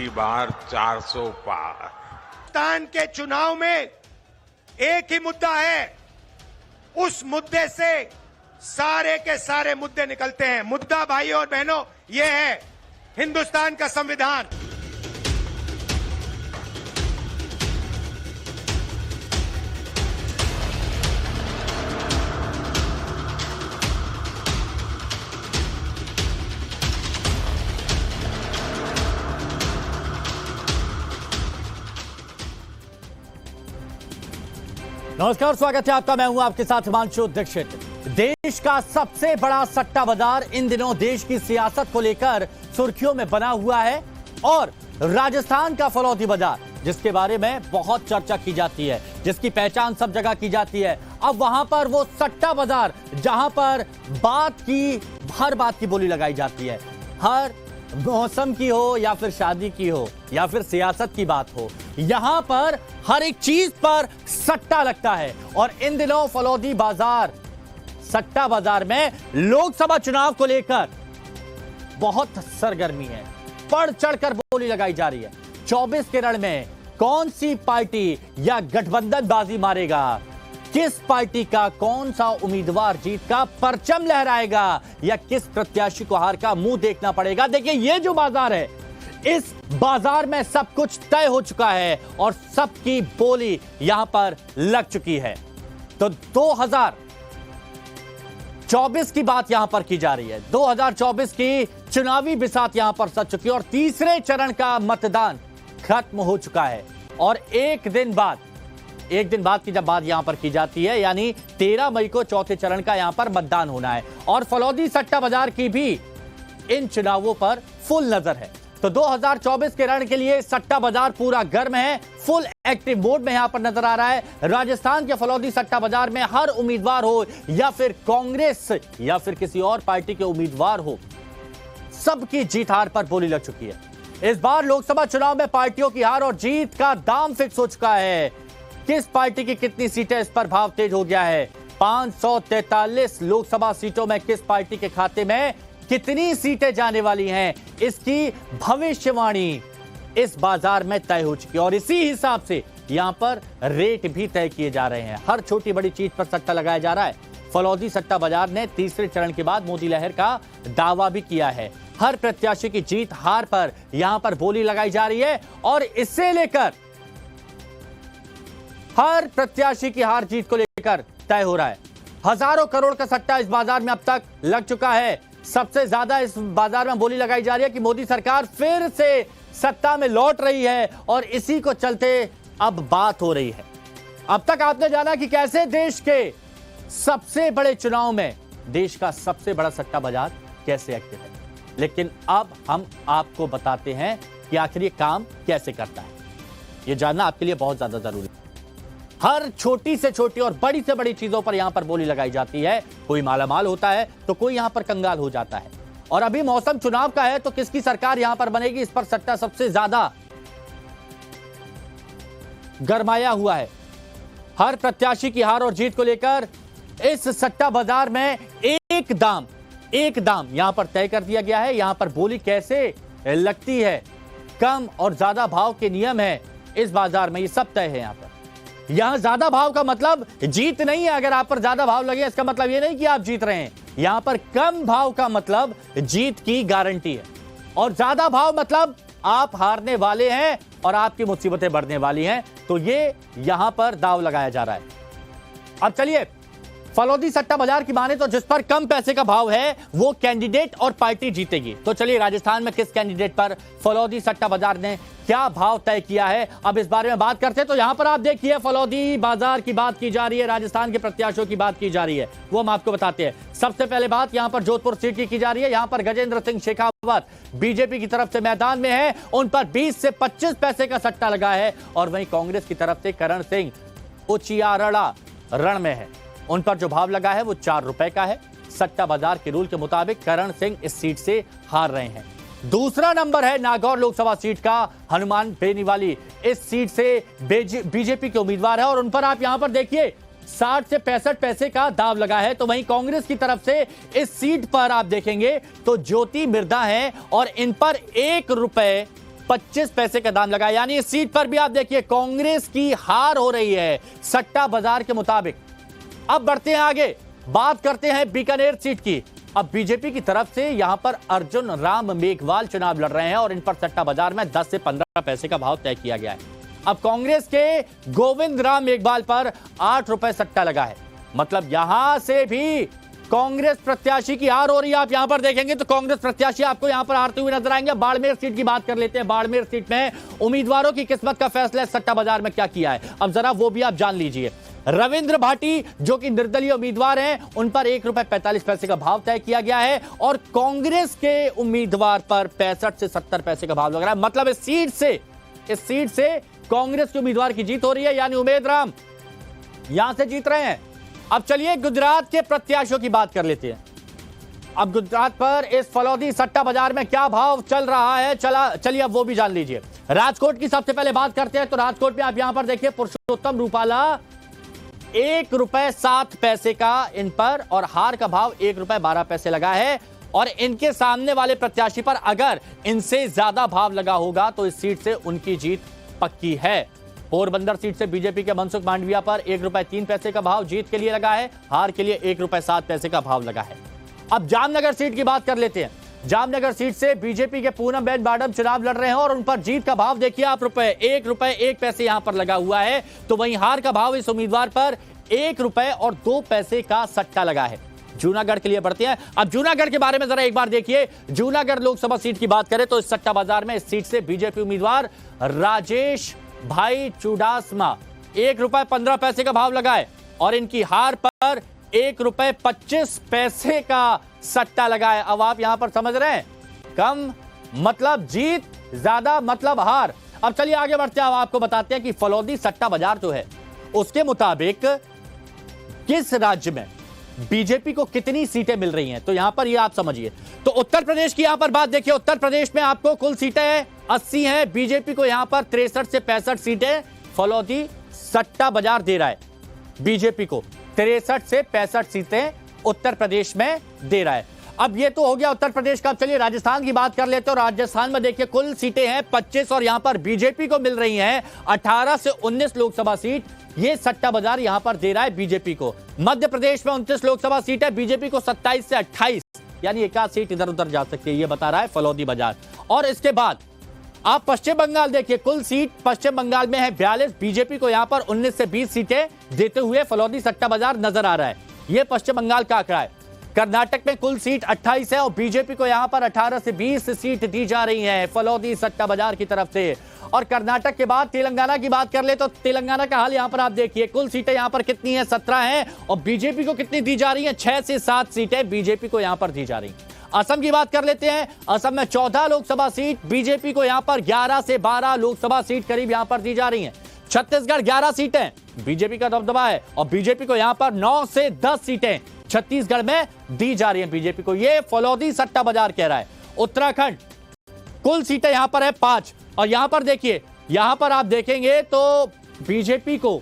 पिछली बार 400 पार। हिंदुस्तान के चुनाव में एक ही मुद्दा है, उस मुद्दे से सारे के सारे मुद्दे निकलते हैं। मुद्दा भाइयों और बहनों ये है हिंदुस्तान का संविधान। नमस्कार, स्वागत है आपका। मैं हूं आपके साथ हिमांशु दीक्षित। देश का सबसे बड़ा सट्टा बाजार इन दिनों देश की सियासत को लेकर सुर्खियों में बना हुआ है और राजस्थान का फलौदी बाजार, जिसके बारे में बहुत चर्चा की जाती है, जिसकी पहचान सब जगह की जाती है, अब वहां पर वो सट्टा बाजार जहां पर हर बात की बोली लगाई जाती है, हर मौसम की हो या फिर शादी की हो या फिर सियासत की बात हो, यहां पर हर एक चीज पर सट्टा लगता है। और इन दिनों फलौदी बाजार, सट्टा बाजार में लोकसभा चुनाव को लेकर बहुत सरगर्मी है, बढ़ चढ़कर बोली लगाई जा रही है। 24 के रण में कौन सी पार्टी या गठबंधन बाजी मारेगा, किस पार्टी का कौन सा उम्मीदवार जीत का परचम लहराएगा या किस प्रत्याशी को हार का मुंह देखना पड़ेगा। देखिए, ये जो बाजार है, इस बाजार में सब कुछ तय हो चुका है और सबकी बोली यहां पर लग चुकी है। तो 2024 की बात यहां पर की जा रही है। 2024 की चुनावी बिसात यहां पर सज चुकी है और तीसरे चरण का मतदान खत्म हो चुका है। और एक दिन बाद की जब बात यहां पर की जाती है, यानी 13 मई को चौथे चरण का यहां पर मतदान होना है और फलौदी सट्टा बाजार की भी इन चुनावों पर फुल नजर है। तो 2024 के रण के लिए सट्टा बाजार पूरा गर्म है, फुल एक्टिव मोड में यहां पर नजर आ रहा है। राजस्थान के फलौदी सट्टा बाजार में हर उम्मीदवार हो या फिर कांग्रेस या फिर किसी और पार्टी के उम्मीदवार हो, सबकी जीत हार पर बोली लग चुकी है। इस बार लोकसभा चुनाव में पार्टियों की हार और जीत का दाम फिक्स हो चुका है। किस पार्टी की कितनी सीटें, इस पर भाव तेज हो गया है। 543 लोकसभा सीटों में किस पार्टी के खाते में कितनी सीटें जाने वाली हैं, इसकी भविष्यवाणी इस बाजार में तय हो चुकी है और इसी हिसाब से यहां पर रेट भी तय किए जा रहे हैं। हर छोटी बड़ी चीज पर सट्टा लगाया जा रहा है। फलौदी सट्टा बाजार ने तीसरे चरण के बाद मोदी लहर का दावा भी किया है। हर प्रत्याशी की जीत हार पर यहां पर बोली लगाई जा रही है और इससे लेकर हर प्रत्याशी की हार जीत को लेकर तय हो रहा है। हजारों करोड़ का सट्टा इस बाजार में अब तक लग चुका है। सबसे ज्यादा इस बाजार में बोली लगाई जा रही है कि मोदी सरकार फिर से सत्ता में लौट रही है और इसी को चलते अब बात हो रही है। अब तक आपने जाना कि कैसे देश के सबसे बड़े चुनाव में देश का सबसे बड़ा सट्टा बाजार कैसे एक्टिव है, लेकिन अब हम आपको बताते हैं कि आखिर ये काम कैसे करता है। ये जानना आपके लिए बहुत ज्यादा जरूरी है। हर छोटी से छोटी और बड़ी से बड़ी चीजों पर यहां पर बोली लगाई जाती है। कोई मालामाल होता है तो कोई यहां पर कंगाल हो जाता है। और अभी मौसम चुनाव का है तो किसकी सरकार यहां पर बनेगी, इस पर सट्टा सबसे ज्यादा गरमाया हुआ है। हर प्रत्याशी की हार और जीत को लेकर इस सट्टा बाजार में एक दाम यहां पर तय कर दिया गया है। यहां पर बोली कैसे लगती है, कम और ज्यादा भाव के नियम है इस बाजार में, ये सब तय है। यहां ज्यादा भाव का मतलब जीत नहीं है। अगर आप पर ज्यादा भाव लगे इसका मतलब यह नहीं कि आप जीत रहे हैं। यहां पर कम भाव का मतलब जीत की गारंटी है और ज्यादा भाव मतलब आप हारने वाले हैं और आपकी मुसीबतें बढ़ने वाली हैं। तो ये यहां पर दाव लगाया जा रहा है। अब चलिए, फलौदी सट्टा बाजार की माने तो जिस पर कम पैसे का भाव है वो कैंडिडेट और पार्टी जीतेगी। तो चलिए, राजस्थान में किस कैंडिडेट पर फलौदी सट्टा बाजार ने क्या भाव तय किया है, अब इस बारे में बात करते हैं। तो यहां पर आप देखिए, फलौदी बाजार की बात की जा रही है, राजस्थान के प्रत्याशियों की बात की जा रही है, वो हम आपको बताते हैं। सबसे पहले बात यहां पर जोधपुर सीट की जारी है। यहां पर गजेंद्र सिंह शेखावत बीजेपी की तरफ से मैदान में है, उन पर 20 से 25 पैसे का सट्टा लगा है। और वहीं कांग्रेस की तरफ से करण सिंह उचियारड़ा रण में है, उन पर जो भाव लगा है वो 4 रुपए का है। सट्टा बाजार के रूल के मुताबिक करण सिंह इस सीट से हार रहे हैं। दूसरा नंबर है नागौर लोकसभा सीट का हनुमान बेनीवाली, इस सीट से बीजेपी के उम्मीदवार है और उन पर आप यहां पर देखिए 60 से 65 पैसे का दाव लगा है। तो वहीं कांग्रेस की तरफ से इस सीट पर आप देखेंगे तो ज्योति मिर्धा है और इन पर 1 रुपए 25 पैसे का दाम लगा। यानी इस सीट पर भी आप देखिए कांग्रेस की हार हो रही है सट्टा बाजार के मुताबिक। अब बढ़ते हैं आगे, बात करते हैं बीकानेर सीट की। अब बीजेपी की तरफ से यहां पर अर्जुन राम मेघवाल चुनाव लड़ रहे हैं और इन पर सट्टा बाजार में 10 से 15 पैसे का भाव तय किया गया है। अब कांग्रेस के गोविंद राम मेघवाल पर 8 रुपए सट्टा लगा है। मतलब यहां से भी कांग्रेस प्रत्याशी की हार हो रही है। आप यहां पर देखेंगे तो कांग्रेस प्रत्याशी आपको यहां पर हारते हुए नजर आएंगे। बाड़मेर सीट की बात कर लेते हैं। बाड़मेर सीट में उम्मीदवारों की किस्मत का फैसला सट्टा बाजार में क्या किया है, अब जरा वो भी आप जान लीजिए। रविंद्र भाटी जो कि निर्दलीय उम्मीदवार हैं, उन पर 1 रुपए 45 पैसे का भाव तय किया गया है और कांग्रेस के उम्मीदवार पर 65 से 70 पैसे का भाव लग रहा है। मतलब इस सीट से कांग्रेस के उम्मीदवार की जीत हो रही है, यानी उमेद राम यहां से जीत रहे हैं। अब चलिए गुजरात के प्रत्याशियों की बात कर लेते हैं। अब गुजरात पर इस फलौदी सट्टा बाजार में क्या भाव चल रहा है, चलिए अब वो भी जान लीजिए। राजकोट की सबसे पहले बात करते हैं तो राजकोट में आप यहां पर देखिए पुरुषोत्तम रूपाला 1 रुपए 7 पैसे का इन पर और हार का भाव 1 रुपए 12 पैसे लगा है। और इनके सामने वाले प्रत्याशी पर अगर इनसे ज्यादा भाव लगा होगा तो इस सीट से उनकी जीत पक्की है। पोरबंदर सीट से बीजेपी के मनसुख मांडविया पर 1 रुपए 3 पैसे का भाव जीत के लिए लगा है, हार के लिए 1 रुपए 7 पैसे का भाव लगा है। अब जामनगर सीट की बात कर लेते हैं। जामनगर सीट से बीजेपी के पूनमबेन बाडम चुनाव लड़ रहे हैं और उन पर जीत का भाव देखिए आप 1 रुपए 1 पैसे यहां पर लगा हुआ है। तो वहीं हार का भाव इस उम्मीदवार पर 1 रुपए और 2 पैसे का सट्टा लगा है। जूनागढ़ के लिए बढ़ते हैं। अब जूनागढ़ के बारे में जरा एक बार देखिए। जूनागढ़ लोकसभा सीट की बात करें तो इस सट्टा बाजार में इस सीट से बीजेपी उम्मीदवार राजेश भाई चुडासमा 1 रुपए 15 पैसे का भाव लगा है और इनकी हार पर 1 रुपए 25 पैसे का सट्टा लगा है। अब आप यहां पर समझ रहे हैं, कम मतलब जीत, ज्यादा मतलब हार। अब चलिए आगे बढ़ते हैं। अब आपको बताते हैं कि फलौदी सट्टा बाजार जो है उसके मुताबिक किस राज्य में बीजेपी को कितनी सीटें मिल रही हैं, तो यहां पर ये आप समझिए। तो उत्तर प्रदेश की यहां पर बात देखिए। उत्तर प्रदेश में आपको कुल सीटें 80 हैं, बीजेपी को यहां पर 63 से 65 सीटें फलौदी सट्टा बाजार दे रहा है। बीजेपी को 63 से 65 सीटें उत्तर प्रदेश में दे रहा है। अब ये तो हो गया उत्तर प्रदेश का। अब चलिए राजस्थान की बात कर लेते हैं। राजस्थान में देखिए कुल सीटें हैं 25 और यहां पर बीजेपी को मिल रही हैं 18 से 19 लोकसभा सीट। ये सट्टा बाजार यहां पर दे रहा है बीजेपी को। मध्य प्रदेश में 29 लोकसभा सीट है, बीजेपी को 27 से 28, यानी एक आध सीट इधर उधर जा सकती है, ये बता रहा है फलौदी बाजार। और इसके बाद आप पश्चिम बंगाल देखिए, कुल सीट पश्चिम बंगाल में है 42, बीजेपी को यहां पर 19 से 20 सीटें देते हुए फलौदी सट्टा बाजार नजर आ रहा है। यह पश्चिम बंगाल का आंकड़ा है। कर्नाटक में कुल सीट 28 है और बीजेपी को यहां पर 18 से 20 सीट दी जा रही है फलौदी सट्टा बाजार की तरफ से। और कर्नाटक के बाद तेलंगाना की बात कर ले तो तेलंगाना का हाल यहां पर आप देखिए। कुल सीटें यहां पर कितनी हैं, 17 हैं और बीजेपी को कितनी दी जा रही हैं, 6 से 7 सीटें बीजेपी को यहां पर दी जा रही हैं। असम की बात कर लेते हैं। असम में 14 लोकसभा सीट, बीजेपी को यहां पर 11 से 12 लोकसभा सीट करीब यहां पर दी जा रही हैं। छत्तीसगढ़ 11 सीटें बीजेपी का दबदबा है और बीजेपी को यहां पर 9 से 10 सीटें छत्तीसगढ़ में दी जा रही हैं बीजेपी को। यह फलौदी सट्टा बाजार कह रहा है। उत्तराखंड कुल सीटें यहां पर है 5 और यहां पर देखिए, यहां पर आप देखेंगे तो बीजेपी को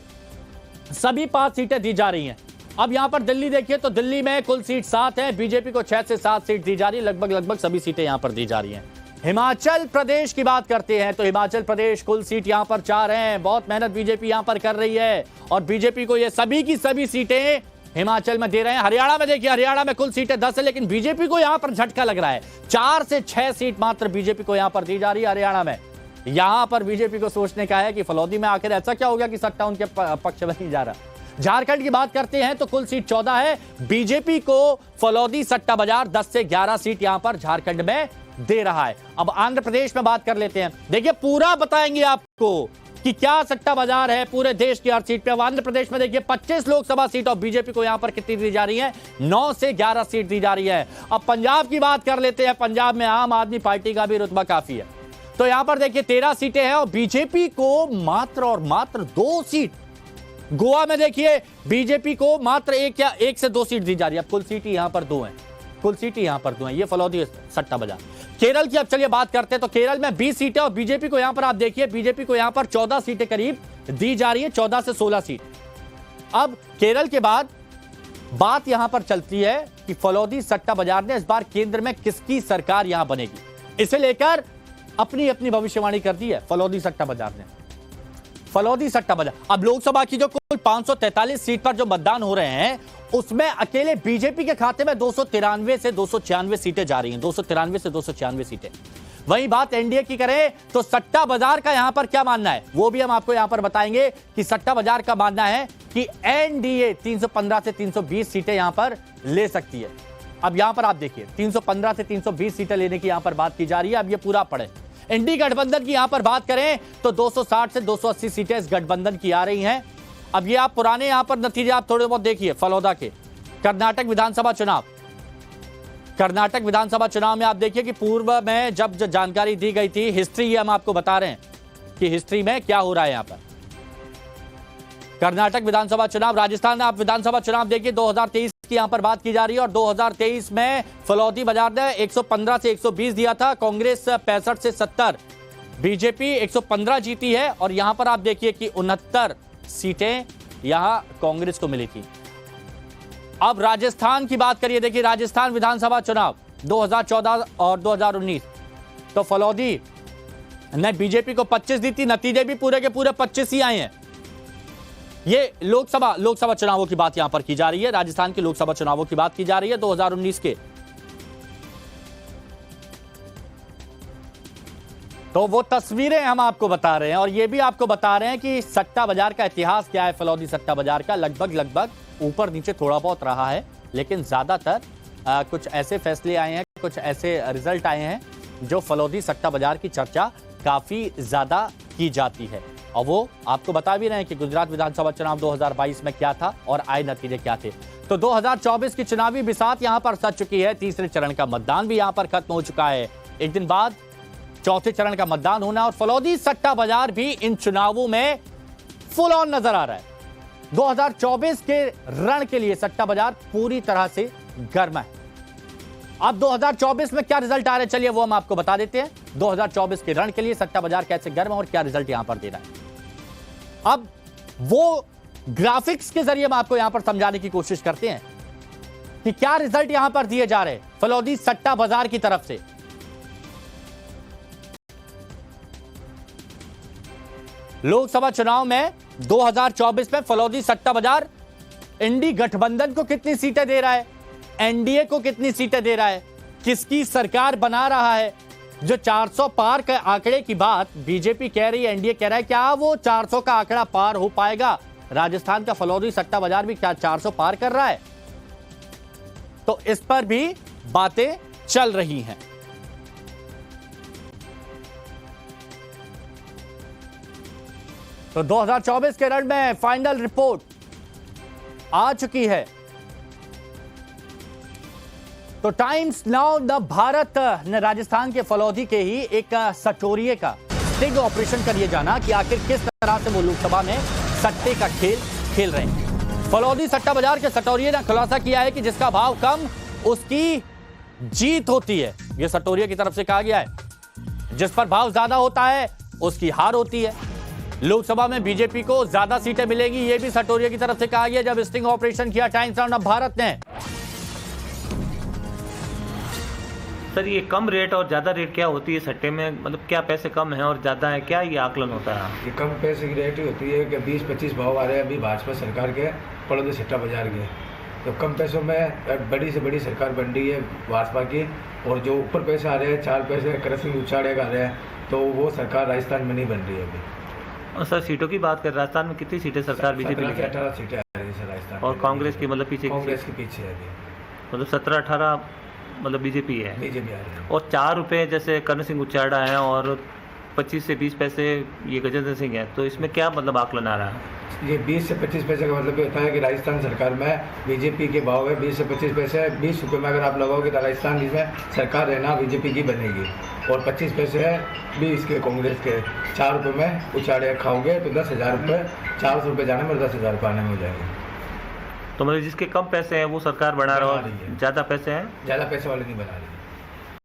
सभी 5 सीटें दी जा रही हैं। अब यहां पर दिल्ली देखिए तो दिल्ली में कुल सीट 7 है, बीजेपी को 6 से 7 सीट दी जा रही है। लगभग सभी सीटें यहां पर दी जा रही हैं। हिमाचल प्रदेश की बात करते हैं तो हिमाचल प्रदेश कुल सीट यहां पर 4 हैं। बहुत मेहनत बीजेपी यहां पर कर रही है और बीजेपी को ये सभी की सभी सीटें हिमाचल में दे रहे हैं। हरियाणा में देखिए, हरियाणा में कुल सीटें 10 है लेकिन बीजेपी को यहां पर झटका लग रहा है। 4 से 6 सीट मात्र बीजेपी को यहां पर दी जा रही है हरियाणा में। यहां पर बीजेपी को सोचने का है कि फलौदी में आखिर ऐसा क्या हो गया कि सट्टा उनके पक्ष में नहीं जा रहा। झारखंड की बात करते हैं तो कुल सीट 14 है, बीजेपी को फलौदी सट्टा बाजार 10 से 11 सीट यहां पर झारखंड में दे रहा है। अब आंध्र प्रदेश में बात कर लेते हैं। देखिए पूरा बताएंगे आपको कि क्या सट्टा बाजार है पूरे देश की हर सीट पे। अब आंध्र प्रदेश में देखिए 25 लोकसभा सीट और बीजेपी को यहां पर कितनी दी जा रही है, 9 से 11 सीट दी जा रही है। अब पंजाब की बात कर लेते हैं। पंजाब में आम आदमी पार्टी का भी रुतबा काफी है, तो यहां पर देखिए 13 सीटें हैं और बीजेपी को मात्र और मात्र 2 सीट। गोवा में देखिए बीजेपी को मात्र 1 से 2 सीट दी जा रही है। अब कुल सीट यहां पर 2 हैं, कुल सीट यहां पर 2 हैं। ये फलौदी सट्टा बाजार। केरल की अब चलिए बात करते हैं तो केरल में 20 सीटें और बीजेपी को यहां पर आप देखिए, बीजेपी को यहां पर 14 सीटें करीब दी जा रही है, 14 से 16 सीट। अब केरल के बाद बात यहां पर चलती है कि फलौदी सट्टा बाजार ने इस बार केंद्र में किसकी सरकार यहां बनेगी। इसे लेकर अपनी अपनी भविष्यवाणी कर दी है फलौदी सट्टा बाजार ने। फलौदी सट्टा बाजार। अब लोकसभा की जो कुल 543 सीट पर जो मतदान हो रहे हैं उसमें अकेले बीजेपी के खाते में 293 से 296 सीटें जा रही हैं। 293 से 296 सीटें। वहीं बात एनडीए की करें तो सट्टा बाजार का यहां पर क्या मानना है वो भी हम आपको यहां पर बताएंगे कि सट्टा बाजार का मानना है कि एनडीए 315 से 320 सीटें यहां पर ले सकती है। अब यहां पर आप देखिए 315 से 320 सीटें लेने की यहां पर बात की जा रही है। अब ये पूरा पढ़े। एनडीए गठबंधन की यहां पर बात करें तो 260 से 280 सीटें इस गठबंधन की आ रही हैं। अब ये आप पुराने यहां पर नतीजे आप थोड़े बहुत देखिए फलौदा के। कर्नाटक विधानसभा चुनाव में आप देखिए कि पूर्व में जब जो जानकारी दी गई थी, हिस्ट्री ये हम आपको बता रहे हैं कि हिस्ट्री में क्या हो रहा है यहां पर। कर्नाटक विधानसभा चुनाव, राजस्थान आप विधानसभा चुनाव देखिए 2023 की यहां पर बात की जा रही है और 2023 में फलौदी बाजार ने 115 से 120 दिया था, कांग्रेस 65 से 70, बीजेपी 115 जीती है और यहां पर आप देखिए कि 69 सीटें यहां कांग्रेस को मिली थी। अब राजस्थान की बात करिए, देखिए राजस्थान विधानसभा चुनाव 2014 और 2019 तो फलौदी ने बीजेपी को 25 दी थी, नतीजे भी पूरे के पूरे 25 ही आए हैं। ये लोकसभा चुनावों की बात यहां पर की जा रही है, राजस्थान के लोकसभा चुनावों की बात की जा रही है 2019 के। तो वो तस्वीरें हम आपको बता रहे हैं और ये भी आपको बता रहे हैं कि सट्टा बाजार का इतिहास क्या है। फलौदी सट्टा बाजार का लगभग ऊपर नीचे थोड़ा बहुत रहा है, लेकिन ज्यादातर कुछ ऐसे फैसले आए हैं, कुछ ऐसे रिजल्ट आए हैं जो फलौदी सट्टा बाजार की चर्चा काफी ज्यादा की जाती है। और वो आपको बता भी रहे हैं कि गुजरात विधानसभा चुनाव 2022 में क्या था और आए नतीजे क्या थे। तो 2024 की चुनावी बिसात यहां पर सज चुकी है। तीसरे चरण का मतदान भी यहां पर खत्म हो चुका है। एक दिन बाद चौथे चरण का मतदान होना और फलौदी सट्टा बाजार भी इन चुनावों में फुल ऑन नजर आ रहा है। 2024 के रण के लिए सट्टा बाजार पूरी तरह से गर्म है। अब 2024 में क्या रिजल्ट आ रहे हैं चलिए वो हम आपको बता देते हैं। 2024 के रण के लिए सट्टा बाजार कैसे गर्म है और क्या रिजल्ट यहां पर दे रहा है। अब वो ग्राफिक्स के जरिए हम आपको यहां पर समझाने की कोशिश करते हैं कि क्या रिजल्ट यहां पर दिए जा रहे हैं फलौदी सट्टा बाजार की तरफ से। लोकसभा चुनाव में 2024 में फलौदी सट्टा बाजार इंडी गठबंधन को कितनी सीटें दे रहा है, एनडीए को कितनी सीटें दे रहा है, किसकी सरकार बना रहा है। जो 400 पार के आंकड़े की बात बीजेपी कह रही है, एनडीए कह रहा है, क्या वो 400 का आंकड़ा पार हो पाएगा। राजस्थान का फलौदी सट्टा बाजार भी क्या 400 पार कर रहा है, तो इस पर भी बातें चल रही हैं। तो 2024 के रण में फाइनल रिपोर्ट आ चुकी है। तो टाइम्स नाउ द भारत ने राजस्थान के फलौदी के ही एक सटोरिये का स्टिंग ऑपरेशन कर ये जाना कि आखिर किस तरह से वो लोकसभा में सट्टे का खेल खेल रहे हैं। फलौदी सट्टा बाजार के सटोरिये ने खुलासा किया है कि जिसका भाव कम उसकी जीत होती है। यह सटोरिये की तरफ से कहा गया है। जिस पर भाव ज्यादा होता है उसकी हार होती है। लोकसभा में बीजेपी को ज्यादा सीटें मिलेगी, यह भी सटोरिये की तरफ से कहा गया जब स्टिंग ऑपरेशन किया टाइम्स नाउ द भारत ने। सर ये कम रेट और ज़्यादा रेट क्या होती है सट्टे में, मतलब क्या पैसे कम है और ज़्यादा है, क्या ये आकलन होता है? ये कम पैसे की रेट ही होती है कि 20-25 भाव आ रहे हैं अभी भाजपा सरकार के फलौदी सट्टा बाजार के। तो कम पैसों में बड़ी से बड़ी सरकार बन रही है भाजपा की, और जो ऊपर पैसे आ रहे हैं 4 पैसे क्रसिंग उछाड़े आ रहे हैं, तो वो सरकार राजस्थान में नहीं बन रही है अभी। और सर सीटों की बात करें, राजस्थान में कितनी सीटें सरकार बीजेपी की? 18 सीटें आ रही है राजस्थान। और कांग्रेस की मतलब पीछे? कांग्रेस के पीछे है अभी, मतलब 17-18 मतलब बीजेपी है। बीजेपी आ रही है। और 4 रुपये जैसे कर्ण सिंह उच्चाड़ा है और 25 से 20 पैसे ये गजेंद्र सिंह है, तो इसमें क्या मतलब आकलन आ रहा है? ये 20 से 25 पैसे का मतलब ये होता है कि राजस्थान सरकार में बीजेपी के भाव है 20 से 25 पैसे। 20 रुपये में अगर आप लगाओगे तो राजस्थान में सरकार रहना बीजेपी की बनेगी, और 25 पैसे है 20 के कांग्रेस के। 4 रुपये में उछाड़े खाओगे तो 10,000 रुपये, 400 रुपये जाने में 10,000 रुपये आने में हो जाएंगे। तो मतलब जिसके कम पैसे हैं वो सरकार बना रहा है, ज़्यादा पैसे हैं ज़्यादा पैसे वाले नहीं बना रही है।